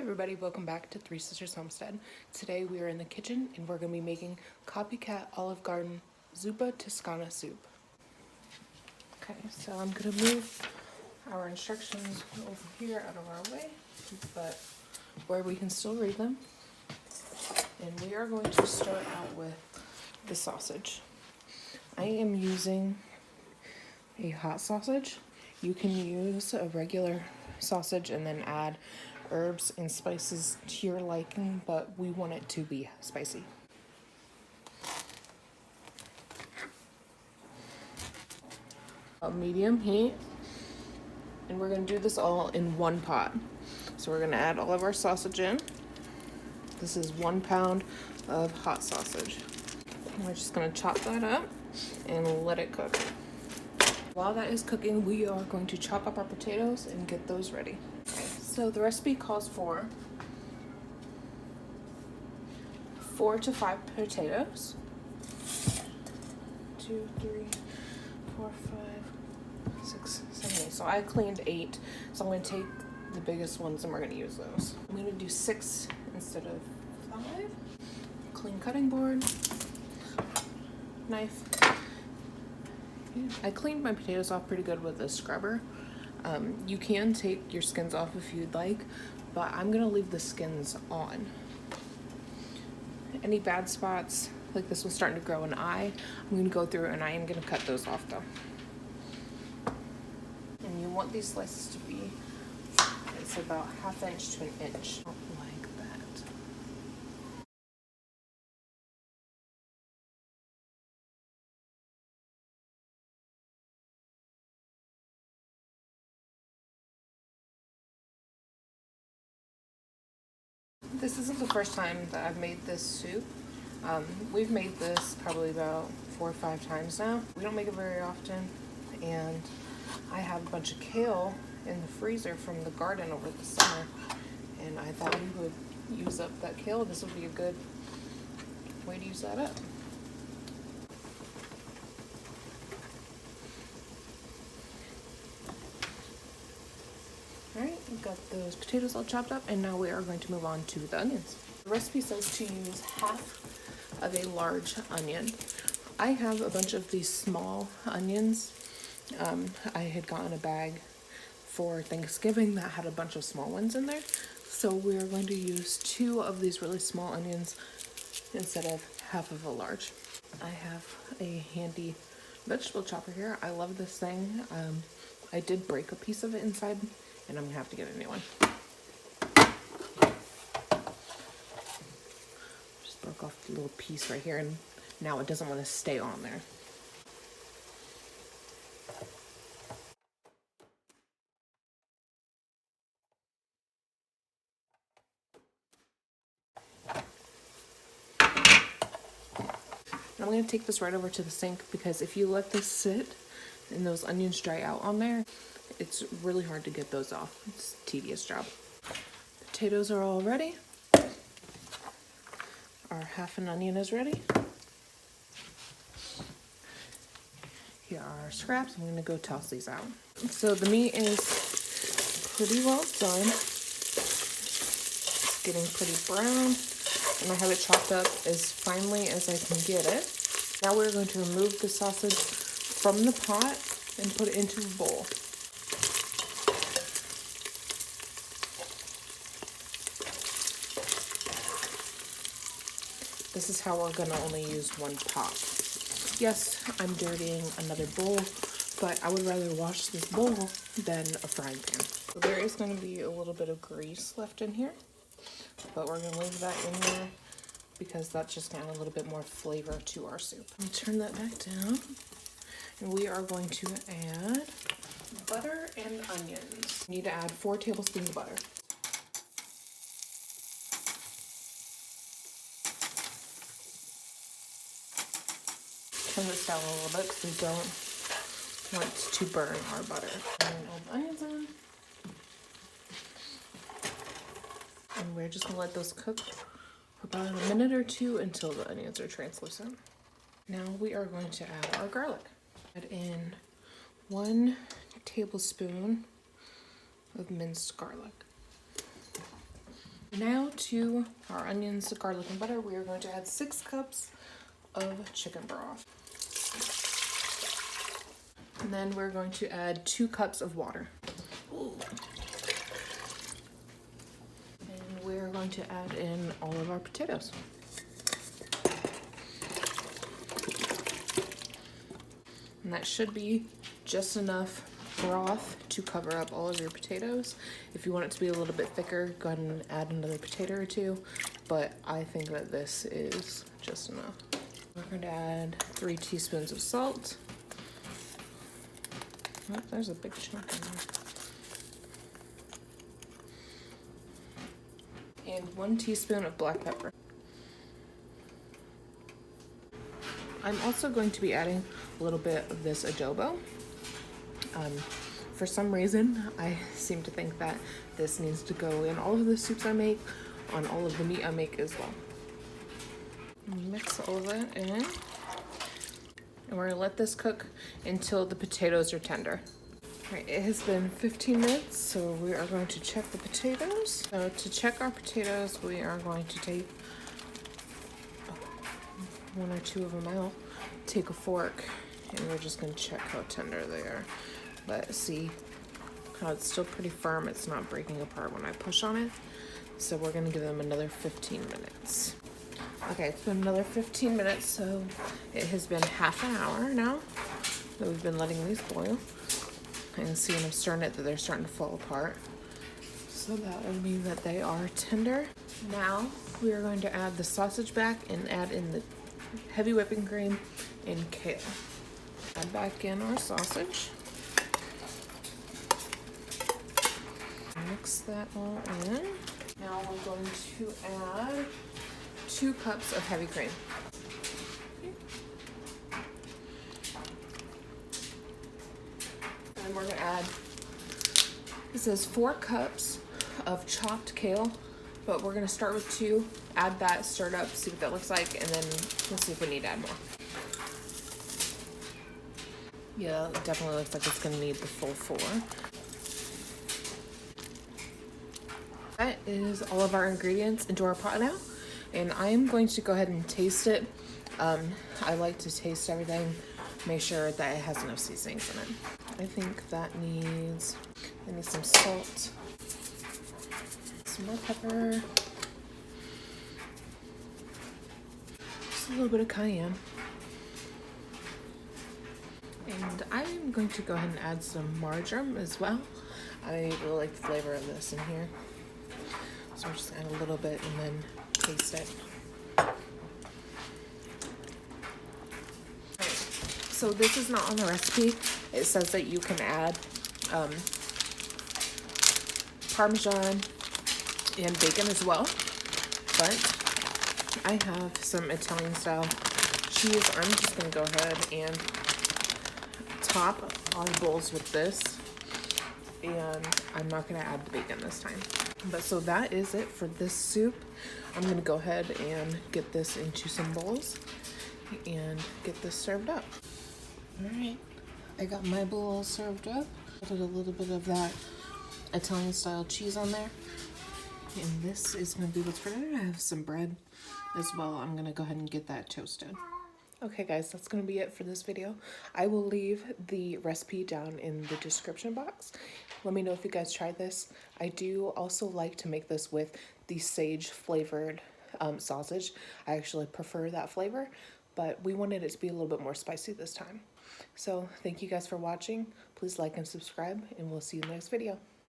everybody, welcome back to Three Sisters Homestead. Today we are in the kitchen and we're going to be making copycat Olive Garden Zuppa Toscana soup. Okay, so I'm going to move our instructions over here out of our way, but where we can still read them. And we are going to start out with the sausage. I am using a hot sausage. You can use a regular sausage and then add herbs and spices to your liking, but we want it to be spicy. A medium heat, and we're going to do this all in one pot. So we're going to add all of our sausage in. This is 1 pound of hot sausage. And we're just going to chop that up and let it cook. While that is cooking, we are going to chop up our potatoes and get those ready. So the recipe calls for 4 to 5 potatoes. 2, 3, 4, 5, 6, 7, 8. So I cleaned 8. So I'm going to take the biggest ones and we're going to use those. I'm going to do 6 instead of 5. Clean cutting board, knife. I cleaned my potatoes off pretty good with a scrubber. You can take your skins off if you'd like, but I'm gonna leave the skins on. Any bad spots, like this one's starting to grow an eye, I'm gonna go through and I am gonna cut those off though. And you want these slices to be, it's about 1/2 inch to 1 inch, like that. This isn't the first time that I've made this soup. We've made this probably about 4 or 5 times now. We don't make it very often, and I have a bunch of kale in the freezer from the garden over the summer, and I thought we would use up that kale. This would be a good way to use that up. Alright, we've got those potatoes all chopped up, and now we are going to move on to the onions. The recipe says to use 1/2 of a large onion. I have a bunch of these small onions. I had gotten a bag for Thanksgiving that had a bunch of small ones in there. So we're going to use 2 of these really small onions instead of 1/2 of a large. I have a handy vegetable chopper here. I love this thing. I did break a piece of it inside, and I'm gonna have to get a new one. Just broke off the little piece right here, and now it doesn't want to stay on there. I'm gonna take this right over to the sink, because if you let this sit and those onions dry out on there, it's really hard to get those off. It's a tedious job. Potatoes are all ready. Our 1/2 an onion is ready. Here are our scraps. I'm gonna go toss these out. So the meat is pretty well done. It's getting pretty brown, and I have it chopped up as finely as I can get it. Now we're going to remove the sausage from the pot and put it into a bowl. This is how we're gonna only use 1 pot. Yes, I'm dirtying another bowl, but I would rather wash this bowl than a frying pan. So there is gonna be a little bit of grease left in here, but we're gonna leave that in there because that's just gonna add a little bit more flavor to our soup. And turn that back down, and we are going to add butter and onions. You need to add 4 tablespoons of butter. Turn this down a little bit because we don't want to burn our butter. And all the onions in. And we're just gonna let those cook for about a minute or 2 until the onions are translucent. Now we are going to add our garlic. Add in 1 tablespoon of minced garlic. Now to our onions, garlic, and butter, we are going to add 6 cups of chicken broth. And then we're going to add 2 cups of water. Ooh. And we're going to add in all of our potatoes. And that should be just enough broth to cover up all of your potatoes. If you want it to be a little bit thicker, go ahead and add another potato or 2, but I think that this is just enough. We're going to add 3 teaspoons of salt. Oh, there's a big chunk in there. And 1 teaspoon of black pepper. I'm also going to be adding a little bit of this adobo. For some reason, I seem to think that this needs to go in all of the soups I make, on all of the meat I make as well. Mix all of that in. And we're gonna let this cook until the potatoes are tender. All right, it has been 15 minutes, so we are going to check the potatoes. So to check our potatoes, we are going to take 1 or 2 of them out, take a fork, and we're just gonna check how tender they are. But see how it's still pretty firm, it's not breaking apart when I push on it. So we're gonna give them another 15 minutes. Okay, it's been another 15 minutes, so it has been half an hour now that we've been letting these boil. And see when I'm stirring it that they're starting to fall apart. So that would mean that they are tender. Now we are going to add the sausage back and add in the heavy whipping cream and kale. Add back in our sausage. Mix that all in. Now we're going to add 2 cups of heavy cream. And we're gonna add, this is 4 cups of chopped kale, but we're gonna start with 2, add that, stir it up, see what that looks like, and then we'll see if we need to add more. Yeah, it definitely looks like it's gonna need the full 4. That is all of our ingredients into our pot now, and I am going to go ahead and taste it. I like to taste everything, make sure that it has enough seasonings in it. I think that needs some salt, some more pepper, just a little bit of cayenne. And I'm going to go ahead and add some marjoram as well. I really like the flavor of this in here. So I'm just add a little bit and then taste it. Right. So this is not on the recipe. It says that you can add Parmesan and bacon as well. But I have some Italian style cheese. I'm just gonna go ahead and top our bowls with this. And I'm not gonna add the bacon this time. But so that is it for this soup. I'm gonna go ahead and get this into some bowls and get this served up. All right, I got my bowl served up. Put a little bit of that Italian style cheese on there. And this is gonna be what's for dinner. I have some bread as well. I'm gonna go ahead and get that toasted. Okay guys, that's gonna be it for this video. I will leave the recipe down in the description box. Let me know if you guys tried this. I do also like to make this with the sage flavored sausage. I actually prefer that flavor, but we wanted it to be a little bit more spicy this time. So thank you guys for watching. Please like and subscribe, and we'll see you in the next video.